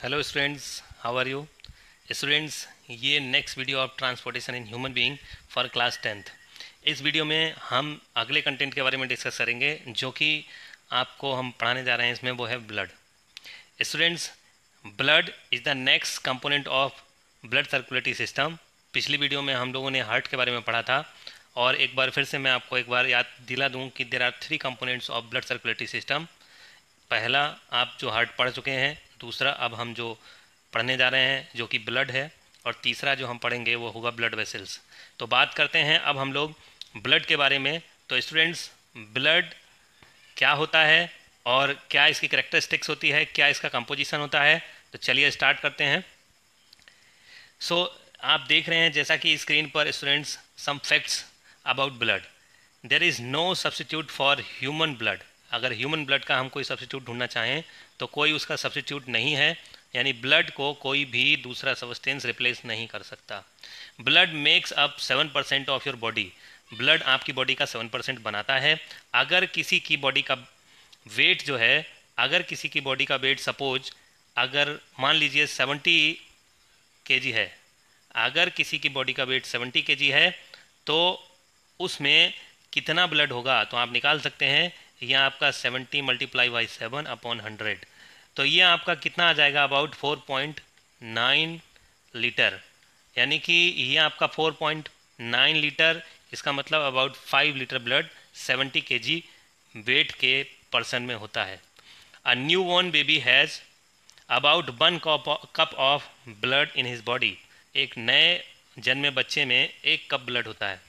Hello students, how are you students. ये next video of transportation in human being for class 10th। इस video में हम अगले content के बारे में डिस्कस करेंगे जो कि आपको हम पढ़ाने जा रहे हैं। इसमें वो है blood. Students, blood is the next component of blood circulatory system. पिछली वीडियो में हम लोगों ने हार्ट के बारे में पढ़ा था और एक बार फिर से मैं आपको एक बार याद दिला दूं कि there are 3 components of blood circulatory system. पहला आप जो हार्ट पढ़ चुके हैं, दूसरा अब हम जो पढ़ने जा रहे हैं जो कि ब्लड है, और तीसरा जो हम पढ़ेंगे वो होगा ब्लड वेसल्स। तो बात करते हैं अब हम लोग ब्लड के बारे में। तो स्टूडेंट्स, ब्लड क्या होता है और क्या इसकी करेक्टरिस्टिक्स होती है, क्या इसका कंपोजिशन होता है, तो चलिए स्टार्ट करते हैं। आप देख रहे हैं जैसा कि स्क्रीन पर students some facts about blood. There is no substitute for human blood. अगर ह्यूमन ब्लड का हम कोई सब्स्टिट्यूट ढूंढना चाहें तो कोई उसका सब्स्टिट्यूट नहीं है, यानी ब्लड को कोई भी दूसरा सब्सटेंस रिप्लेस नहीं कर सकता। Blood makes up 7% of your body. Blood आपकी बॉडी का 7% बनाता है। अगर किसी की बॉडी का वेट जो है, अगर किसी की बॉडी का वेट सपोज अगर मान लीजिए 70 kg है, अगर किसी की बॉडी का वेट 70 kg है तो उसमें कितना ब्लड होगा तो आप निकाल सकते हैं। यह आपका 70 मल्टीप्लाई बाई 7/100, तो ये आपका कितना आ जाएगा, अबाउट 4.9 लीटर। यानी कि ये आपका 4.9 लीटर, इसका मतलब about 5 litre blood 70 kg weight के पर्सन में होता है। A newborn baby has about 1 cup of blood in his body. एक नए जन्मे बच्चे में 1 कप ब्लड होता है।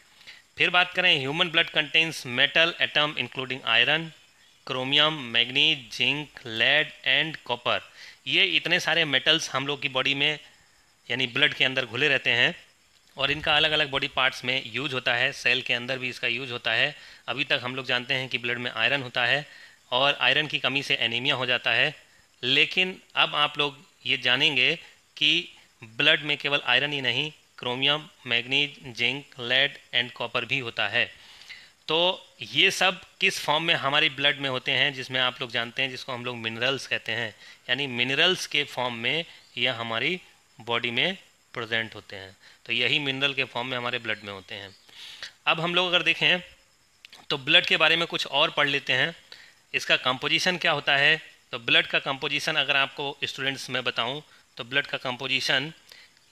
फिर बात करें, human blood contains metal atom including iron, chromium, manganese, zinc, lead and copper. ये इतने सारे मेटल्स हम लोग की बॉडी में यानी ब्लड के अंदर घुले रहते हैं और इनका अलग अलग बॉडी पार्ट्स में यूज होता है। सेल के अंदर भी इसका यूज होता है। अभी तक हम लोग जानते हैं कि ब्लड में आयरन होता है और आयरन की कमी से एनीमिया हो जाता है, लेकिन अब आप लोग ये जानेंगे कि ब्लड में केवल आयरन ही नहीं, chromium, manganese, zinc, lead and copper भी होता है। तो ये सब किस फॉर्म में हमारी ब्लड में होते हैं, जिसमें आप लोग जानते हैं जिसको हम लोग मिनरल्स कहते हैं, यानी मिनरल्स के फॉर्म में यह हमारी बॉडी में प्रेजेंट होते हैं। तो यही मिनरल के फॉर्म में हमारे ब्लड में होते हैं। अब हम लोग अगर देखें तो ब्लड के बारे में कुछ और पढ़ लेते हैं। इसका कंपोजिशन क्या होता है, तो ब्लड का कंपोजिशन अगर आपको स्टूडेंट्स मैं बताऊं तो ब्लड का कंपोजिशन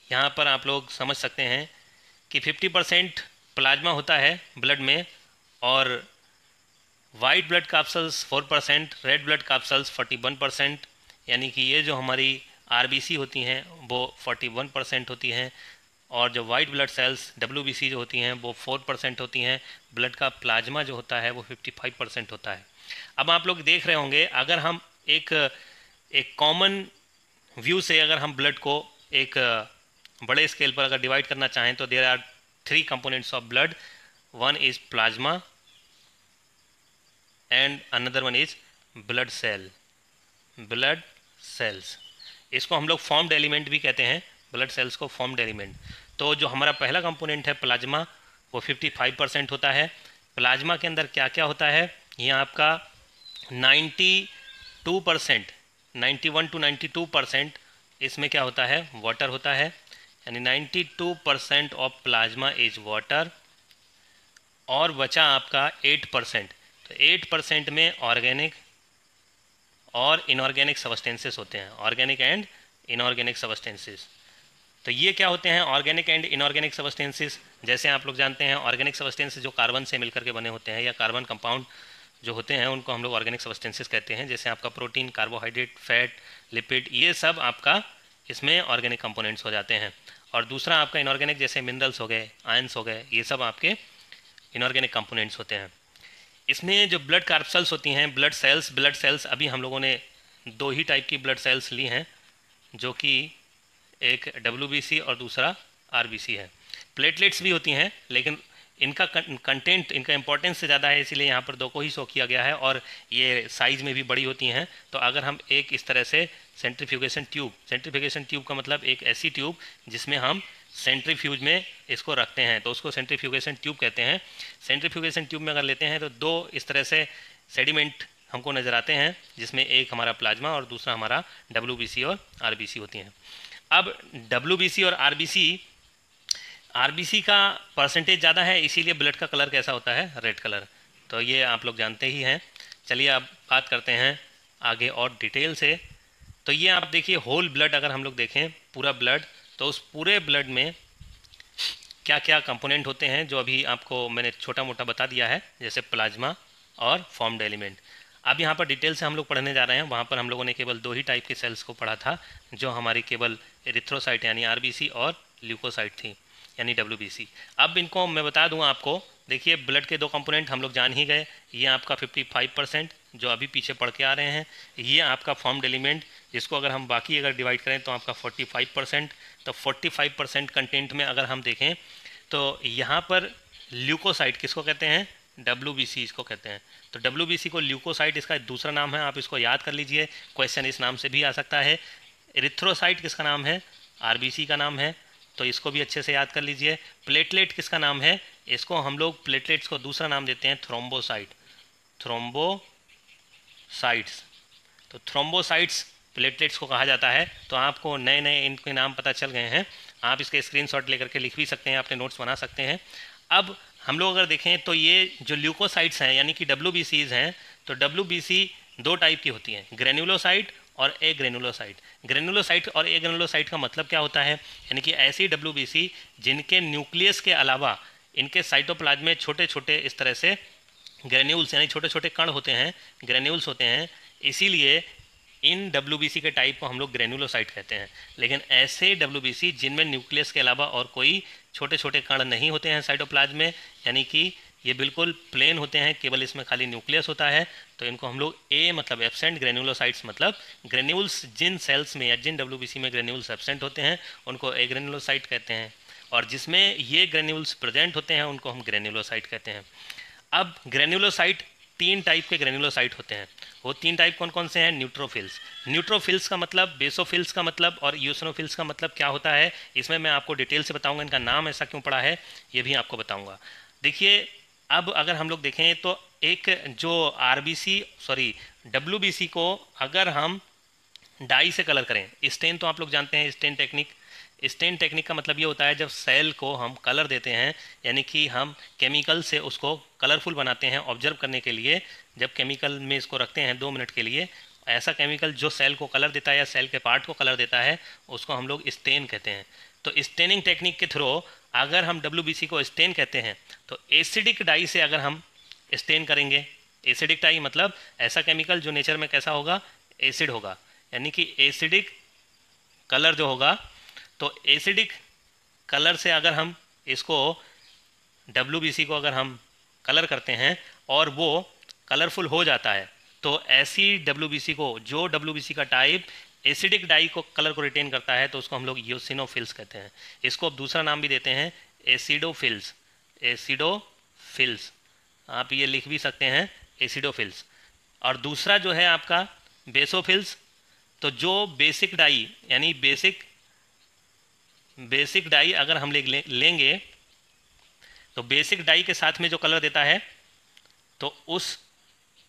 यहाँ पर आप लोग समझ सकते हैं कि 50% प्लाज्मा होता है ब्लड में, और वाइट ब्लड कैप्सल्स 4%, रेड ब्लड कैप्सल्स 41%, यानी कि ये जो हमारी आरबीसी होती हैं वो 41% होती हैं, और जो वाइट ब्लड सेल्स डब्ल्यूबीसी जो होती हैं वो 4% होती हैं। ब्लड का प्लाज्मा जो होता है वो 55% होता है। अब आप लोग देख रहे होंगे, अगर हम एक कॉमन व्यू से अगर हम ब्लड को एक बड़े स्केल पर अगर डिवाइड करना चाहें तो there are 3 components of blood. One is plasma and another one is blood cell, blood cells. इसको हम लोग फॉर्म्ड एलिमेंट भी कहते हैं, ब्लड सेल्स को फॉर्म्ड एलिमेंट। तो जो हमारा पहला कंपोनेंट है प्लाज्मा, वो 55% होता है। प्लाज्मा के अंदर क्या क्या होता है, यहाँ आपका 92%, 91 to 92% इसमें क्या होता है, वाटर होता है, यानी 92% ऑफ प्लाज्मा इज वाटर। और बचा आपका 8%, तो 8% में ऑर्गेनिक और इनऑर्गेनिक सब्सटेंसेस होते हैं, ऑर्गेनिक एंड इनऑर्गेनिक सब्सटेंसेस। तो ये क्या होते हैं ऑर्गेनिक एंड इनऑर्गेनिक सब्सटेंसेस, जैसे आप लोग जानते हैं ऑर्गेनिक सब्सटेंसेस जो कार्बन से मिलकर के बने होते हैं या कार्बन कंपाउंड जो होते हैं उनको हम लोग ऑर्गेनिक सब्सटेंसेस कहते हैं। जैसे आपका प्रोटीन, कार्बोहाइड्रेट, फैट, लिपिड, ये सब आपका इसमें ऑर्गेनिक कंपोनेंट्स हो जाते हैं। और दूसरा आपका इनऑर्गेनिक, जैसे मिनरल्स हो गए, आयंस हो गए, ये सब आपके इनऑर्गेनिक कंपोनेंट्स होते हैं। इसमें जो ब्लड कैप्सल्स होती हैं, ब्लड सेल्स अभी हम लोगों ने 2 ही टाइप की ब्लड सेल्स ली हैं, जो कि एक डब्ल्यूबीसी और दूसरा आरबीसी है। प्लेटलेट्स भी होती हैं, लेकिन इनका कंटेंट, इनका इंपॉर्टेंस से ज़्यादा है, इसीलिए यहाँ पर 2 को ही शो किया गया है, और ये साइज़ में भी बड़ी होती हैं। तो अगर हम एक इस तरह से सेंट्रीफ्यूगेशन ट्यूब का मतलब एक ऐसी ट्यूब जिसमें हम सेंट्रीफ्यूज में इसको रखते हैं, तो उसको सेंट्रीफ्यूगेशन ट्यूब कहते हैं। सेंट्रीफ्यूगेशन ट्यूब में अगर लेते हैं तो 2 इस तरह से सेडिमेंट हमको नज़र आते हैं, जिसमें एक हमारा प्लाज्मा और दूसरा हमारा WBC और RBC होती हैं। अब WBC और RBC का परसेंटेज ज़्यादा है, इसीलिए ब्लड का कलर कैसा होता है, रेड कलर। तो ये आप लोग जानते ही हैं। चलिए अब बात करते हैं आगे और डिटेल से। तो ये आप देखिए होल ब्लड, अगर हम लोग देखें पूरा ब्लड, तो उस पूरे ब्लड में क्या क्या कंपोनेंट होते हैं जो अभी आपको मैंने छोटा मोटा बता दिया है, जैसे प्लाज्मा और फॉर्म्ड एलिमेंट। अब यहाँ पर डिटेल से हम लोग पढ़ने जा रहे हैं। वहाँ पर हम लोगों ने केवल 2 ही टाइप के सेल्स को पढ़ा था, जो हमारी केवल एरिथ्रोसाइट यानी RBC और ल्यूकोसाइट थी यानी WBC। अब इनको मैं बता दूँ आपको। देखिए ब्लड के 2 कंपोनेंट हम लोग जान ही गए। ये आपका 55% जो अभी पीछे पढ़ के आ रहे हैं, ये आपका फॉर्म्ड एलिमेंट, जिसको अगर हम बाकी अगर डिवाइड करें तो आपका 45%। तो 45% कंटेंट में अगर हम देखें तो यहाँ पर ल्यूकोसाइट किसको कहते हैं, WBC इसको कहते हैं। तो WBC को ल्यूकोसाइट इसका दूसरा नाम है, आप इसको याद कर लीजिए, क्वेश्चन इस नाम से भी आ सकता है। एरिथ्रोसाइट किसका नाम है, RBC का नाम है, तो इसको भी अच्छे से याद कर लीजिए। प्लेटलेट किसका नाम है, इसको हम लोग प्लेटलेट्स को दूसरा नाम देते हैं थ्रोम्बोसाइट, थ्रोम्बोसाइट्स। तो थ्रोम्बोसाइट्स प्लेटलेट्स को कहा जाता है। तो आपको नए नए इनके नाम पता चल गए हैं, आप इसके स्क्रीनशॉट लेकर के लिख भी सकते हैं, अपने नोट्स बना सकते हैं। अब हम लोग अगर देखें तो ये जो ल्यूकोसाइट्स हैं यानी कि WBCs हैं, तो WBC 2 टाइप की होती हैं, ग्रेन्युलोसाइट और एग्रेनुलोसाइट। ग्रेनुलोसाइट और एग्रेनुलोसाइट का मतलब क्या होता है, यानी कि ऐसी WBC जिनके न्यूक्लियस के अलावा इनके साइटोप्लाज्म में छोटे छोटे इस तरह से ग्रेन्यूल्स यानी छोटे छोटे कण होते हैं, ग्रेन्यूल्स होते हैं, इसीलिए इन WBC के टाइप को हम लोग ग्रेनुलोसाइट कहते हैं। लेकिन ऐसे WBC जिनमें न्यूक्लियस के अलावा और कोई छोटे छोटे कण नहीं होते हैं साइटोप्लाज्म में, यानी कि ये बिल्कुल प्लेन होते हैं, केवल इसमें खाली न्यूक्लियस होता है, तो इनको हम लोग ए मतलब एब्सेंट, ग्रेनुलोसाइट्स मतलब ग्रेन्यूल्स जिन सेल्स में या जिन WBC में ग्रेन्यूल्स एब्सेंट होते हैं उनको एग्रेनुलोसाइट कहते हैं, और जिसमें ये ग्रेन्यूल्स प्रेजेंट होते हैं उनको हम ग्रेनुलोसाइट कहते हैं। अब ग्रेनुलोसाइट 3 टाइप के ग्रेनुलोसाइट होते हैं। वो 3 टाइप कौन कौन से हैं, न्यूट्रोफिल्स। न्यूट्रोफिल्स का मतलब, बेसोफिल्स का मतलब और यूसिनोफिल्स का मतलब क्या होता है, इसमें मैं आपको डिटेल से बताऊंगा। इनका नाम ऐसा क्यों पड़ा है ये भी आपको बताऊंगा। देखिए अब अगर हम लोग देखें तो एक जो WBC को अगर हम डाई से कलर करें, स्टेन तो आप लोग जानते हैं, स्टेन टेक्निक। स्टेन टेक्निक का मतलब ये होता है जब सेल को हम कलर देते हैं, यानी कि हम केमिकल से उसको कलरफुल बनाते हैं ऑब्जर्व करने के लिए। जब केमिकल में इसको रखते हैं 2 मिनट के लिए, ऐसा केमिकल जो सेल को कलर देता है या सेल के पार्ट को कलर देता है उसको हम लोग स्टेन कहते हैं। तो स्टेनिंग टेक्निक के थ्रू अगर हम WBC को स्टेन कहते हैं, तो एसिडिक डाई से अगर हम स्टेन करेंगे, एसिडिक डाई मतलब ऐसा केमिकल जो नेचर में कैसा होगा, एसिड होगा, यानी कि एसिडिक कलर जो होगा, तो एसिडिक कलर से अगर हम इसको WBC को अगर हम कलर करते हैं और वो कलरफुल हो जाता है, तो ऐसी WBC को, जो WBC का टाइप एसिडिक डाई को कलर को रिटेन करता है, तो उसको हम लोग यूसिनोफिल्स कहते हैं। इसको अब दूसरा नाम भी देते हैं एसिडोफिल्स। एसिडोफिल्स आप ये लिख भी सकते हैं, एसिडोफिल्स। और दूसरा जो है आपका बेसोफिल्स। तो जो बेसिक डाई यानी बेसिक डाई अगर हम लेंगे तो बेसिक डाई के साथ में जो कलर देता है, तो उस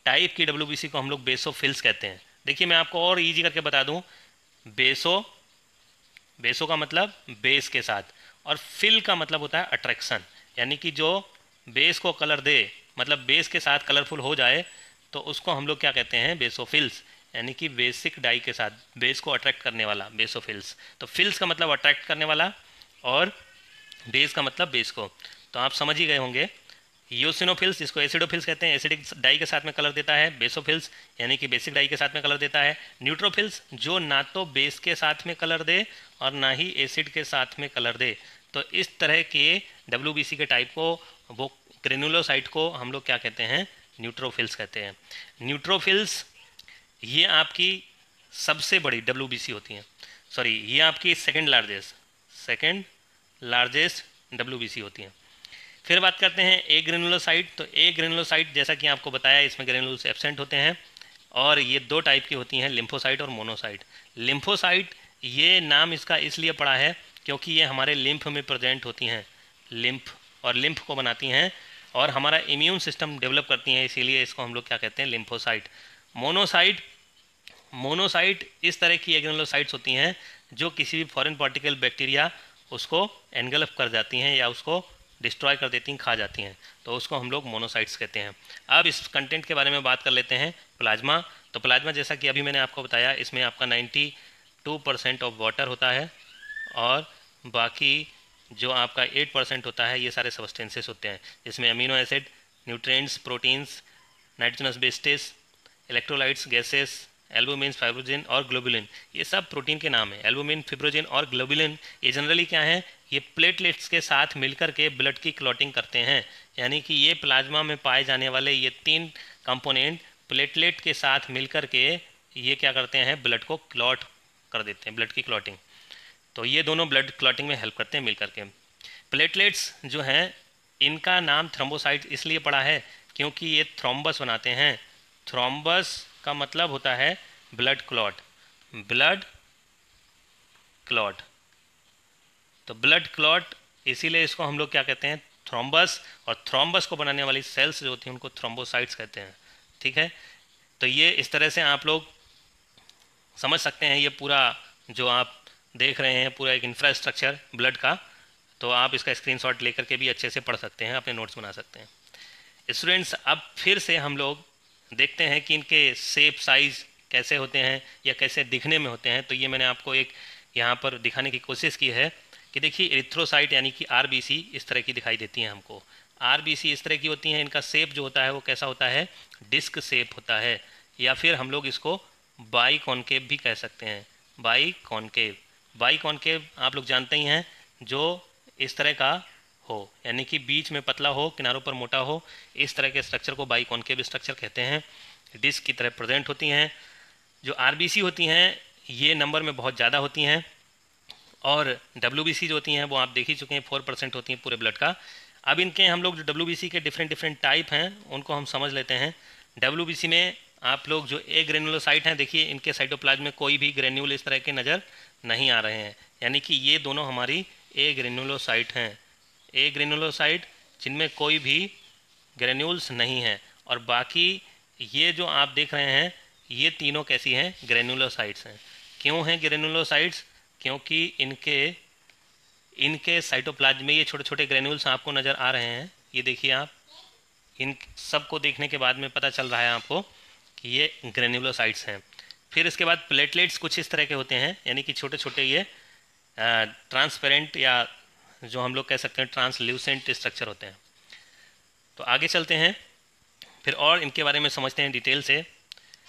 टाइप की WBC को हम लोग बेसोफिल्स कहते हैं। देखिए मैं आपको और इजी करके बता दूं, बेसो का मतलब बेस के साथ, और फिल का मतलब होता है अट्रैक्शन, यानी कि जो बेस को कलर दे, मतलब बेस के साथ कलरफुल हो जाए, तो उसको हम लोग क्या कहते हैं, बेसोफिल्स, यानी कि बेसिक डाई के साथ बेस को अट्रैक्ट करने वाला, बेसोफिल्स। तो फिल्स का मतलब अट्रैक्ट करने वाला और बेस का मतलब बेस को, तो आप समझ ही गए होंगे। यूसिनोफिल्स जिसको एसिडोफिल्स कहते हैं, एसिडिक डाई के साथ में कलर देता है। बेसोफिल्स यानी कि बेसिक डाई के साथ में कलर देता है। न्यूट्रोफिल्स जो ना तो बेस के साथ में कलर दे और ना ही एसिड के साथ में कलर दे। तो इस तरह के WBC के टाइप को, वो ग्रेनुलोसाइट को हम लोग क्या कहते हैं, न्यूट्रोफिल्स कहते हैं। न्यूट्रोफिल्स ये आपकी सबसे बड़ी WBC होती हैं, सॉरी ये आपकी सेकेंड लार्जेस्ट WBC होती हैं। फिर बात करते हैं ए ग्रेनुलोसाइट। तो ए ग्रेनुलोसाइट जैसा कि आपको बताया, इसमें ग्रेनुल्स एब्सेंट होते हैं, और ये 2 टाइप की होती हैं, लिम्फोसाइट और मोनोसाइट। लिम्फोसाइट ये नाम इसका इसलिए पड़ा है क्योंकि ये हमारे लिम्फ में प्रेजेंट होती हैं, लिम्फ को बनाती हैं और हमारा इम्यून सिस्टम डेवलप करती हैं, इसीलिए इसको हम लोग क्या कहते हैं, लिम्फोसाइट। मोनोसाइट, मोनोसाइट इस तरह की एग्रेनुलोसाइट्स होती हैं जो किसी भी फॉरेन पार्टिकल बैक्टीरिया उसको एनगल्फ कर जाती हैं या उसको डिस्ट्रॉय कर देती हैं, खा जाती हैं, तो उसको हम लोग मोनोसाइट्स कहते हैं। अब इस कंटेंट के बारे में बात कर लेते हैं। प्लाज्मा, तो प्लाज्मा जैसा कि अभी मैंने आपको बताया, इसमें आपका 92% ऑफ वाटर होता है और बाकी जो आपका 8% होता है ये सारे सब्सटेंसेस होते हैं, जिसमें amino acid, nutrients, proteins, nitrogenous bases, electrolytes, gases, albumin, fibrinogen और ग्लोबुलिन, ये सब प्रोटीन के नाम है। एल्बुमिन, फिब्रोजिन और ग्लोबुलिन ये जनरली क्या है, ये प्लेटलेट्स के साथ मिलकर के ब्लड की क्लॉटिंग करते हैं। यानी कि ये प्लाज्मा में पाए जाने वाले ये 3 कंपोनेंट प्लेटलेट के साथ मिलकर के ये क्या करते हैं, ब्लड को क्लॉट कर देते हैं, ब्लड की क्लॉटिंग। तो ये दोनों ब्लड क्लॉटिंग में हेल्प करते हैं मिल करके। प्लेटलेट्स जो हैं इनका नाम थ्रोम्बोसाइट इसलिए पड़ा है क्योंकि ये थ्रोम्बस बनाते हैं। थ्रोम्बस का मतलब होता है ब्लड क्लॉट, ब्लड क्लॉट, तो ब्लड क्लॉट, इसीलिए इसको हम लोग क्या कहते हैं, थ्रोम्बस। और थ्रोम्बस को बनाने वाली सेल्स जो होती हैं उनको थ्रोम्बोसाइट्स कहते हैं। ठीक है, तो ये इस तरह से आप लोग समझ सकते हैं। ये पूरा जो आप देख रहे हैं पूरा एक इंफ्रास्ट्रक्चर ब्लड का, तो आप इसका स्क्रीनशॉट लेकर के भी अच्छे से पढ़ सकते हैं, अपने नोट्स बना सकते हैं। स्टूडेंट्स, अब फिर से हम लोग देखते हैं कि इनके शेप, साइज़ कैसे होते हैं या कैसे दिखने में होते हैं। तो ये मैंने आपको एक यहाँ पर दिखाने की कोशिश की है कि देखिए एरिथ्रोसाइट यानी कि आरबीसी इस तरह की दिखाई देती हैं हमको। आरबीसी इस तरह की होती हैं, इनका शेप जो होता है वो कैसा होता है, डिस्क शेप होता है, या फिर हम लोग इसको बाई कॉन्केव भी कह सकते हैं। बाई कॉन्केव, बाई कॉन्केव आप लोग जानते ही हैं, जो इस तरह का हो, यानी कि बीच में पतला हो, किनारों पर मोटा हो, इस तरह के स्ट्रक्चर को बाई कॉन्केव स्ट्रक्चर कहते हैं। डिस्क की तरह प्रेजेंट होती हैं। जो आरबीसी होती हैं ये नंबर में बहुत ज़्यादा होती हैं, और डब्ल्यूबीसी जो होती हैं वो आप देख ही चुके हैं, 4% होती हैं पूरे ब्लड का। अब इनके हम लोग जो डब्ल्यूबीसी के डिफरेंट टाइप हैं उनको हम समझ लेते हैं। डब्ल्यूबीसी में आप लोग जो ए ग्रेनुलोसाइट हैं, देखिए इनके साइटोप्लाज्म में कोई भी ग्रेन्यूल इस तरह के नज़र नहीं आ रहे हैं, यानी कि ये दोनों हमारी ए ग्रेनुलोसाइट हैं। ए ग्रेनुलोसाइट जिनमें कोई भी ग्रेन्यूल्स नहीं हैं, और बाकी ये जो आप देख रहे हैं ये तीनों कैसी हैं, ग्रेनुलोसाइट्स हैं। क्यों हैं ग्रेनुलोसाइट्स, क्योंकि इनके साइटोप्लाज्म में ये छोटे छोटे ग्रेन्यूल्स आपको नज़र आ रहे हैं। ये देखिए आप, इन सबको देखने के बाद में पता चल रहा है आपको कि ये ग्रेनुलोसाइट्स हैं। फिर इसके बाद प्लेटलेट्स कुछ इस तरह के होते हैं, यानी कि छोटे छोटे ये ट्रांसपेरेंट या जो हम लोग कह सकते हैं ट्रांसल्यूसेंट स्ट्रक्चर होते हैं। तो आगे चलते हैं फिर और इनके बारे में समझते हैं डिटेल से।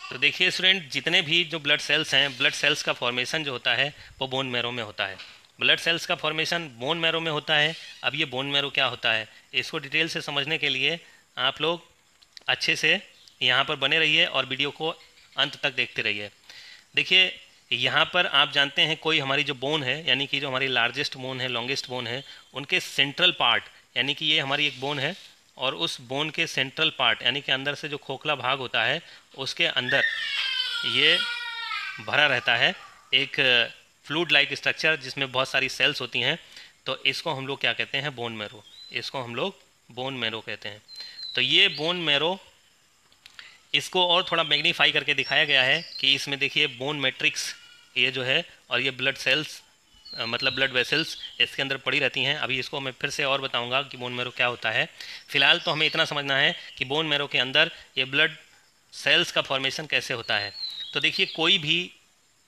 तो देखिए स्टूडेंट, जितने भी जो ब्लड सेल्स हैं, ब्लड सेल्स का फॉर्मेशन जो होता है वो बोन मैरो में होता है। ब्लड सेल्स का फॉर्मेशन बोन मैरो में होता है। अब ये बोन मैरो क्या होता है, इसको डिटेल से समझने के लिए आप लोग अच्छे से यहाँ पर बने रहिए और वीडियो को अंत तक देखते रहिए। देखिए यहाँ पर आप जानते हैं कोई हमारी जो बोन है, यानी कि जो हमारी लार्जेस्ट बोन है, लॉन्गेस्ट बोन है, उनके सेंट्रल पार्ट, यानी कि ये हमारी एक बोन है और उस बोन के सेंट्रल पार्ट यानी कि अंदर से जो खोखला भाग होता है उसके अंदर ये भरा रहता है एक फ्लूइड लाइक स्ट्रक्चर जिसमें बहुत सारी सेल्स होती हैं। तो इसको हम लोग क्या कहते हैं, बोन मैरो। इसको हम लोग बोन मैरो कहते हैं। तो ये बोन मैरो, इसको और थोड़ा मैग्नीफाई करके दिखाया गया है कि इसमें देखिए बोन मैट्रिक्स ये जो है, और ये ब्लड सेल्स मतलब ब्लड वेसल्स इसके अंदर पड़ी रहती हैं। अभी इसको मैं फिर से और बताऊंगा कि बोन मैरो क्या होता है। फिलहाल तो हमें इतना समझना है कि बोन मैरो के अंदर ये ब्लड सेल्स का फॉर्मेशन कैसे होता है। तो देखिए कोई भी,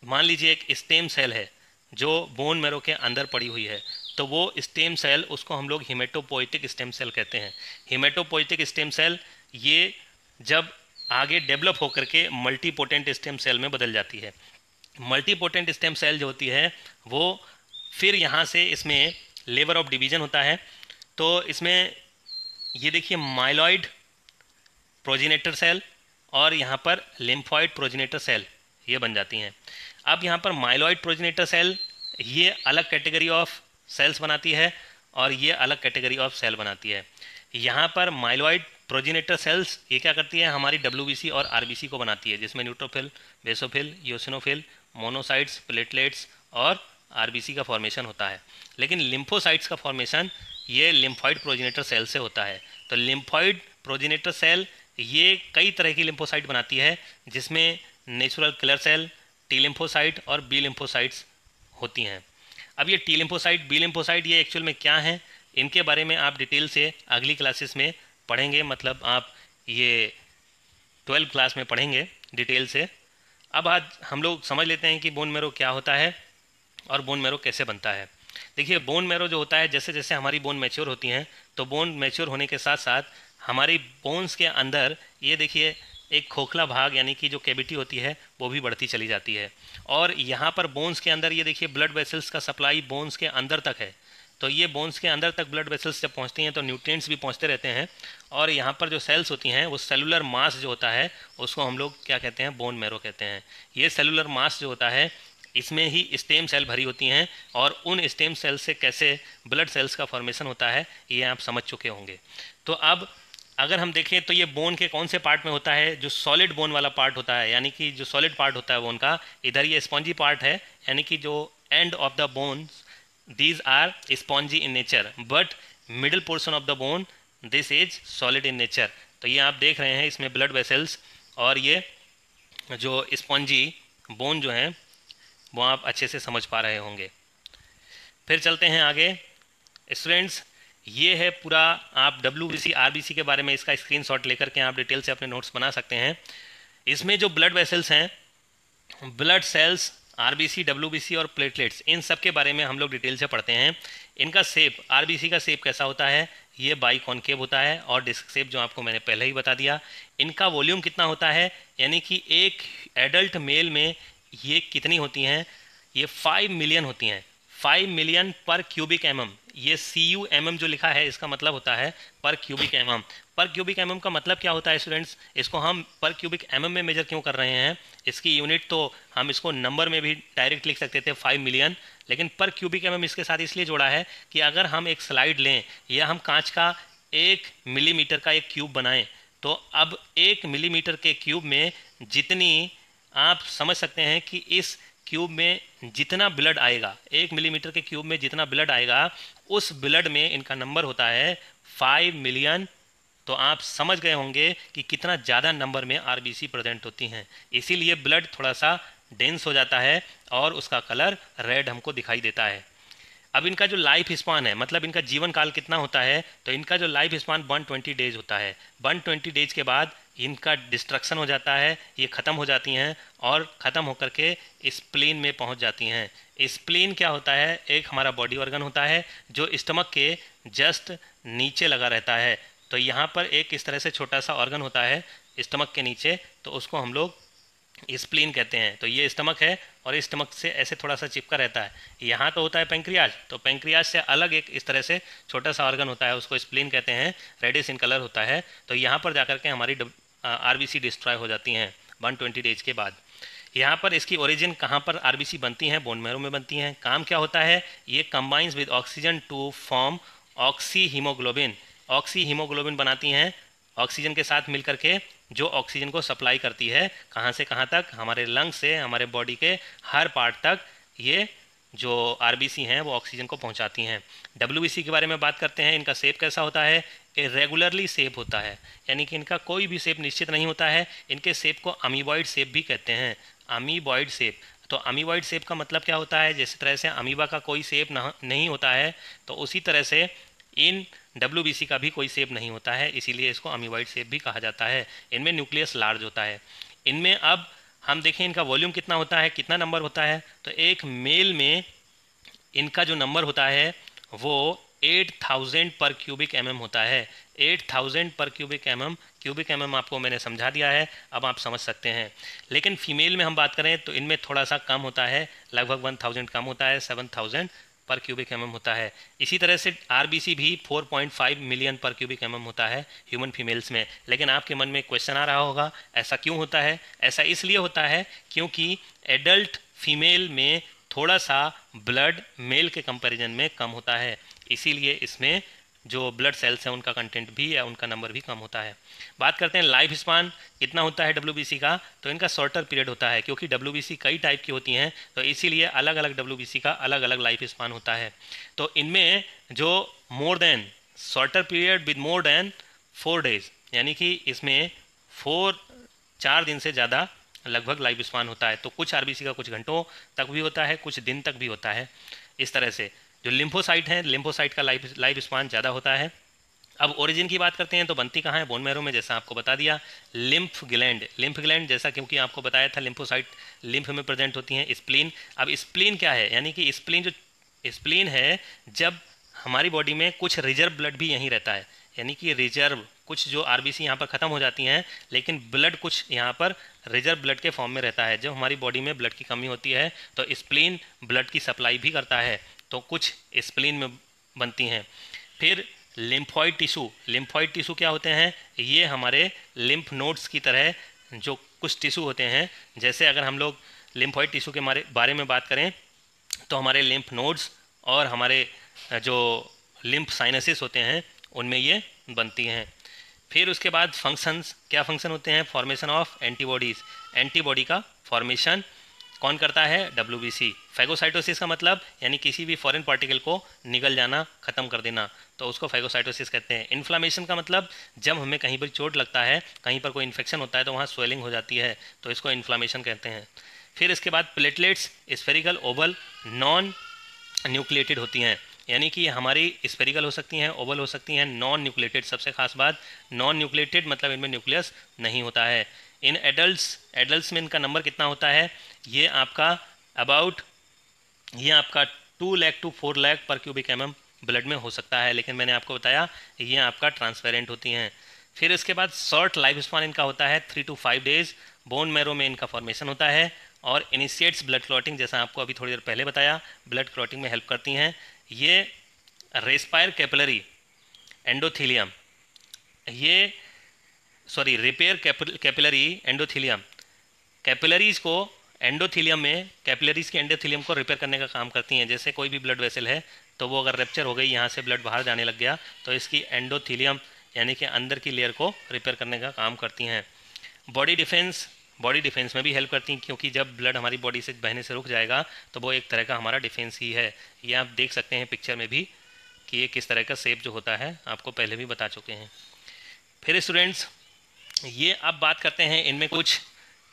मान लीजिए एक स्टेम सेल है जो बोन मैरो के अंदर पड़ी हुई है, तो वो स्टेम सेल, उसको हम लोग हिमेटोपोइटिक स्टेम सेल कहते हैं। हिमेटोपोइटिक स्टेम सेल ये जब आगे डेवलप होकर के मल्टीपोटेंट स्टेम सेल में बदल जाती है। मल्टीपोटेंट स्टेम सेल जो होती है वो फिर यहाँ से इसमें लेवल ऑफ डिवीजन होता है। तो इसमें ये देखिए माइलॉइड प्रोजेनेटर सेल और यहाँ पर लिम्फॉइड प्रोजेनेटर सेल ये बन जाती हैं। अब यहाँ पर माइलॉइड प्रोजेनेटर सेल ये अलग कैटेगरी ऑफ सेल्स बनाती है और ये अलग कैटेगरी ऑफ सेल बनाती है। यहाँ पर माइलॉइड प्रोजेनेटर सेल्स ये क्या करती है, हमारी डब्ल्यूबीसी और आरबीसी को बनाती है, जिसमें neutrophil, basophil, eosinophil, monocytes, platelets और आरबीसी का फॉर्मेशन होता है। लेकिन लिम्फोसाइट्स का फॉर्मेशन ये लिम्फॉइड प्रोजेनेटर सेल से होता है। तो लिम्फॉइड प्रोजेनेटर सेल ये कई तरह की लिम्फोसाइट बनाती है, जिसमें natural killer cell, T lymphocyte और बी लिम्फोसाइट्स होती हैं। अब ये टी लिम्फोसाइट, बी लिम्फोसाइट ये एक्चुअल में क्या हैं, इनके बारे में आप डिटेल से अगली क्लासेस में पढ़ेंगे, मतलब आप ये 12 क्लास में पढ़ेंगे डिटेल से। अब आज हम लोग समझ लेते हैं कि बोन मैरो क्या होता है और बोन मैरो कैसे बनता है। देखिए, बोन मैरो जो होता है, जैसे जैसे हमारी बोन मैच्योर होती हैं, तो बोन मैच्योर होने के साथ साथ हमारी बोन्स के अंदर ये देखिए एक खोखला भाग यानी कि जो कैविटी होती है वो भी बढ़ती चली जाती है। और यहाँ पर बोन्स के अंदर ये देखिए ब्लड वेसल्स का सप्लाई बोन्स के अंदर तक है। तो ये बोन्स के अंदर तक ब्लड वेसल्स जब पहुँचती हैं तो न्यूट्रिएंट्स भी पहुँचते रहते हैं। और यहाँ पर जो सेल्स होती हैं, वो सेलुलर मास जो होता है उसको हम लोग क्या कहते हैं, बोन मैरो कहते हैं। ये सेलुलर मास जो होता है, इसमें ही स्टेम सेल भरी होती हैं, और उन स्टेम सेल से कैसे ब्लड सेल्स का फॉर्मेशन होता है ये आप समझ चुके होंगे। तो अब अगर हम देखें तो ये बोन के कौन से पार्ट में होता है, जो सॉलिड बोन वाला पार्ट होता है, यानी कि जो सॉलिड पार्ट होता है बोन का, इधर ये स्पॉन्जी पार्ट है, यानी कि जो end of the bone, these are spongy in nature, but middle portion of the bone this is solid in nature. तो ये आप देख रहे हैं इसमें ब्लड वेसल्स और ये जो स्पॉन्जी बोन जो है वो आप अच्छे से समझ पा रहे होंगे। फिर चलते हैं आगे स्टूडेंट्स। ये है पूरा, आप WBC RBC के बारे में इसका स्क्रीनशॉट लेकर के आप डिटेल से अपने नोट्स बना सकते हैं। इसमें जो ब्लड वेसल्स हैं, ब्लड सेल्स, RBC, WBC और प्लेटलेट्स, इन सब के बारे में हम लोग डिटेल से पढ़ते हैं। इनका शेप, RBC का शेप कैसा होता है, ये बाई कॉन्केव होता है, और डिस्क शेप जो आपको मैंने पहले ही बता दिया। इनका वॉल्यूम कितना होता है, यानी कि एक एडल्ट मेल में ये कितनी होती हैं, ये 5 मिलियन होती हैं, 5 मिलियन पर क्यूबिक mm। ये CUMM जो लिखा है इसका मतलब होता है पर क्यूबिक mm। पर क्यूबिक mm का मतलब क्या होता है स्टूडेंट्स, इसको हम पर क्यूबिक mm में मेजर क्यों कर रहे हैं, इसकी यूनिट तो हम इसको नंबर में भी डायरेक्ट लिख सकते थे 5 मिलियन, लेकिन पर क्यूबिक mm इसके साथ इसलिए जोड़ा है कि अगर हम एक स्लाइड लें या हम कांच का 1 मिलीमीटर का एक क्यूब बनाएं, तो अब 1 मिलीमीटर के क्यूब में जितनी, आप समझ सकते हैं कि इस क्यूब में जितना ब्लड आएगा, 1 मिलीमीटर के क्यूब में जितना ब्लड आएगा, उस ब्लड में इनका नंबर होता है 5 मिलियन। तो आप समझ गए होंगे कि कितना ज़्यादा नंबर में RBC प्रेजेंट होती हैं, इसीलिए ब्लड थोड़ा सा डेंस हो जाता है और उसका कलर रेड हमको दिखाई देता है। अब इनका जो लाइफ स्पान है, मतलब इनका जीवन काल कितना होता है, तो इनका जो लाइफ स्पान 120 डेज होता है। 120 डेज के बाद इनका डिस्ट्रक्शन हो जाता है, ये ख़त्म हो जाती हैं और ख़त्म होकर के स्प्लीन में पहुंच जाती हैं। स्प्लीन क्या होता है, एक हमारा बॉडी ऑर्गन होता है जो स्टमक के जस्ट नीचे लगा रहता है। तो यहाँ पर एक इस तरह से छोटा सा ऑर्गन होता है स्टमक के नीचे, तो उसको हम लोग स्प्लीन कहते हैं। तो ये स्टमक है और इस स्टमक से ऐसे थोड़ा सा चिपका रहता है। यहाँ तो होता है पेंक्रियाज, तो पेंक्रियाज से अलग एक इस तरह से छोटा सा ऑर्गन होता है, उसको स्प्लीन कहते हैं, रेडिश इन कलर होता है। तो यहाँ पर जाकर के हमारी RBC डिस्ट्रॉय हो जाती हैं 120 डेज के बाद। यहाँ पर इसकी ओरिजिन कहाँ पर RBC बनती हैं, बोन मैरो में बनती हैं। काम क्या होता है, ये combines with oxygen to form oxyhaemoglobin. Oxyhaemoglobin बनाती हैं ऑक्सीजन के साथ मिलकर के, जो ऑक्सीजन को सप्लाई करती है कहाँ से कहाँ तक, हमारे लंग्स से हमारे बॉडी के हर पार्ट तक ये जो RBC हैं वो ऑक्सीजन को पहुंचाती हैं। WBC के बारे में बात करते हैं। इनका शेप कैसा होता है, इरेगुलरली शेप होता है, यानी कि इनका कोई भी शेप निश्चित नहीं होता है। इनके शेप को अमीबॉइड शेप भी कहते हैं, अमीबॉइड शेप। तो अमीबॉइड शेप का मतलब क्या होता है, जिस तरह से अमीबा का कोई शेप नहीं होता है, तो उसी तरह से इन WBC का भी कोई शेप नहीं होता है, इसीलिए इसको अमीबॉइड शेप भी कहा जाता है। इनमें न्यूक्लियस लार्ज होता है। इनमें अब हम देखें इनका वॉल्यूम कितना होता है, कितना नंबर होता है, तो एक मेल में इनका जो नंबर होता है वो 8000 पर क्यूबिक mm होता है। 8000 पर क्यूबिक mm आपको मैंने समझा दिया है, अब आप समझ सकते हैं। लेकिन फीमेल में हम बात करें तो इनमें थोड़ा सा कम होता है, लगभग 1000 कम होता है, 7000 पर क्यूबिक mm होता है। इसी तरह से RBC भी 4.5 मिलियन पर क्यूबिक mm होता है ह्यूमन फीमेल्स में। लेकिन आपके मन में क्वेश्चन आ रहा होगा, ऐसा क्यों होता है? ऐसा इसलिए होता है क्योंकि एडल्ट फीमेल में थोड़ा सा ब्लड मेल के कंपैरिजन में कम होता है, इसीलिए इसमें जो ब्लड सेल्स हैं उनका कंटेंट भी या उनका नंबर भी कम होता है। बात करते हैं लाइफ स्पान कितना होता है WBC का, तो इनका शॉर्टर पीरियड होता है, क्योंकि WBC कई टाइप की होती हैं, तो इसीलिए अलग अलग WBC का अलग अलग लाइफ स्पान होता है। तो इनमें जो more than shorter period with more than 4 days, यानी कि इसमें 4 दिन से ज़्यादा लगभग लाइफ स्पान होता है। तो कुछ आरबीसी का कुछ घंटों तक भी होता है, कुछ दिन तक भी होता है। इस तरह से जो लिम्फोसाइट है, लिम्फोसाइट का लाइफ स्पान ज़्यादा होता है। अब ओरिजिन की बात करते हैं तो बनती कहाँ है, बोन मैरो में, जैसा आपको बता दिया। लिम्फ ग्लैंड जैसा क्योंकि आपको बताया था लिम्फोसाइट लिम्फ में प्रेजेंट होती हैं। स्प्लीन, अब स्प्लीन क्या है, यानी कि स्प्लीन है जब हमारी बॉडी में कुछ रिजर्व ब्लड भी यहीं रहता है, यानी कि रिजर्व कुछ जो आरबीसी यहाँ पर ख़त्म हो जाती हैं लेकिन ब्लड कुछ यहाँ पर रिजर्व ब्लड के फॉर्म में रहता है। जब हमारी बॉडी में ब्लड की कमी होती है तो स्प्लीन ब्लड की सप्लाई भी करता है, तो कुछ स्प्लीन में बनती हैं। फिर लिम्फॉइड टिश्यू क्या होते हैं, ये हमारे लिम्फ नोड्स की तरह जो कुछ टिश्यू होते हैं। जैसे अगर हम लोग लिम्फॉइड टिश्यू के बारे में बात करें तो हमारे लिम्फ नोड्स और हमारे जो लिम्फ साइनसेस होते हैं उनमें ये बनती हैं। फिर उसके बाद फंक्शंस, क्या फंक्शन होते हैं, फॉर्मेशन ऑफ एंटीबॉडीज़, एंटीबॉडी का फॉर्मेशन कौन करता है, WBC। फैगोसाइटोसिस का मतलब यानी किसी भी फॉरेन पार्टिकल को निगल जाना, ख़त्म कर देना, तो उसको फैगोसाइटोसिस कहते हैं। इन्फ्लामेशन का मतलब जब हमें कहीं पर चोट लगता है, कहीं पर कोई इन्फेक्शन होता है तो वहाँ स्वेलिंग हो जाती है, तो इसको इन्फ्लामेशन कहते हैं। फिर इसके बाद platelets spherical, Oval, non nucleated होती हैं, यानी कि हमारी स्फेरिकल हो सकती हैं, ओवल हो सकती हैं, नॉन न्यूक्लिएटेड। सबसे खास बात नॉन न्यूक्लिएटेड मतलब इनमें न्यूक्लियस नहीं होता है। इन एडल्ट्स में इनका नंबर कितना होता है, ये आपका 2 लाख to 4 लाख पर क्यूबिक mm ब्लड में हो सकता है, लेकिन मैंने आपको बताया ये आपका ट्रांसपेरेंट होती हैं। फिर इसके बाद शॉर्ट लाइफ स्पान इनका होता है 3 to 5 डेज। बोन मैरो में इनका फॉर्मेशन होता है और इनिशिएट्स ब्लड क्लॉटिंग, जैसा आपको अभी थोड़ी देर पहले बताया, ब्लड क्लॉटिंग में हेल्प करती हैं। ये रेस्पायर कैपिलरी एंडोथीलियम, ये sorry repair capillary endothelium, capillaries को एंडोथीलियम में, कैपिलरीज के एंडोथीलियम को रिपेयर करने का काम करती हैं। जैसे कोई भी ब्लड वेसल है तो वो अगर रेप्चर हो गई, यहाँ से ब्लड बाहर जाने लग गया, तो इसकी एंडोथीलियम यानी कि अंदर की लेयर को रिपेयर करने का काम करती हैं। बॉडी डिफेंस में भी हेल्प करती हैं, क्योंकि जब ब्लड हमारी बॉडी से बहने से रुक जाएगा तो वो एक तरह का हमारा डिफेंस ही है। ये आप देख सकते हैं पिक्चर में भी कि ये किस तरह का शेप जो होता है, आपको पहले भी बता चुके हैं। फिर स्टूडेंट्स ये अब बात करते हैं इनमें कुछ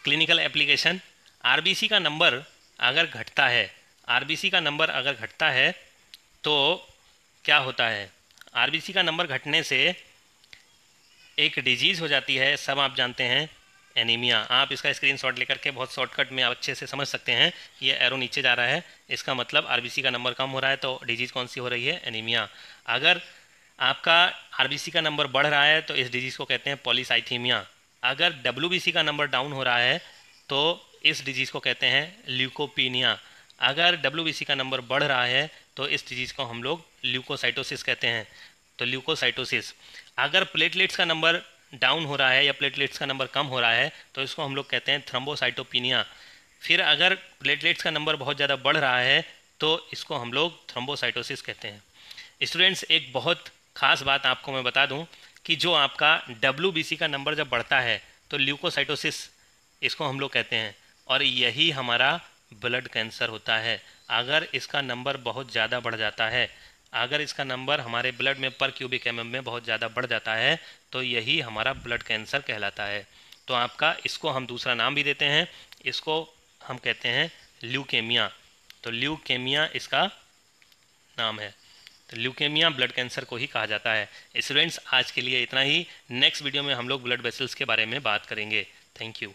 क्लिनिकल एप्लीकेशन। आरबीसी का नंबर अगर घटता है, आरबीसी का नंबर अगर घटता है तो क्या होता है, आरबीसी का नंबर घटने से एक डिजीज़ हो जाती है, सब आप जानते हैं, एनीमिया। आप इसका स्क्रीनशॉट लेकर के बहुत शॉर्टकट में अच्छे से समझ सकते हैं। ये एरो नीचे जा रहा है, इसका मतलब आरबीसी का नंबर कम हो रहा है, तो डिजीज़ कौन सी हो रही है, एनीमिया। अगर आपका आरबीसी का नंबर बढ़ रहा है तो इस डिजीज़ को कहते हैं पॉलीसाइथीमिया। अगर डब्ल्यूबीसी का नंबर डाउन हो रहा है तो इस डिजीज़ को कहते हैं ल्यूकोपीनिया। अगर डब्ल्यूबीसी का नंबर बढ़ रहा है तो इस डिजीज़ को हम लोग ल्यूकोसाइटोसिस कहते हैं, तो ल्यूकोसाइटोसिस। अगर प्लेटलेट्स का नंबर डाउन हो रहा है या प्लेटलेट्स का नंबर कम हो रहा है तो इसको हम लोग कहते हैं थ्रोम्बोसाइटोपिनिया। फिर अगर प्लेटलेट्स का नंबर बहुत ज़्यादा बढ़ रहा है तो इसको हम लोग थ्रोम्बोसाइटोसिस कहते हैं। स्टूडेंट्स एक बहुत ख़ास बात आपको मैं बता दूं कि जो आपका WBC का नंबर जब बढ़ता है तो ल्यूकोसाइटोसिस इसको हम लोग कहते हैं, और यही हमारा ब्लड कैंसर होता है। अगर इसका नंबर बहुत ज़्यादा बढ़ जाता है, अगर इसका नंबर हमारे ब्लड में पर क्यूबिक mm में बहुत ज़्यादा बढ़ जाता है तो यही हमारा ब्लड कैंसर कहलाता है। तो आपका इसको हम दूसरा नाम भी देते हैं, इसको हम कहते हैं ल्यूकेमिया। तो ल्यूकेमिया इसका नाम है, तो ल्यूकेमिया ब्लड कैंसर को ही कहा जाता है। स्टूडेंट्स आज के लिए इतना ही, नेक्स्ट वीडियो में हम लोग ब्लड वेसल्स के बारे में बात करेंगे। Thank you.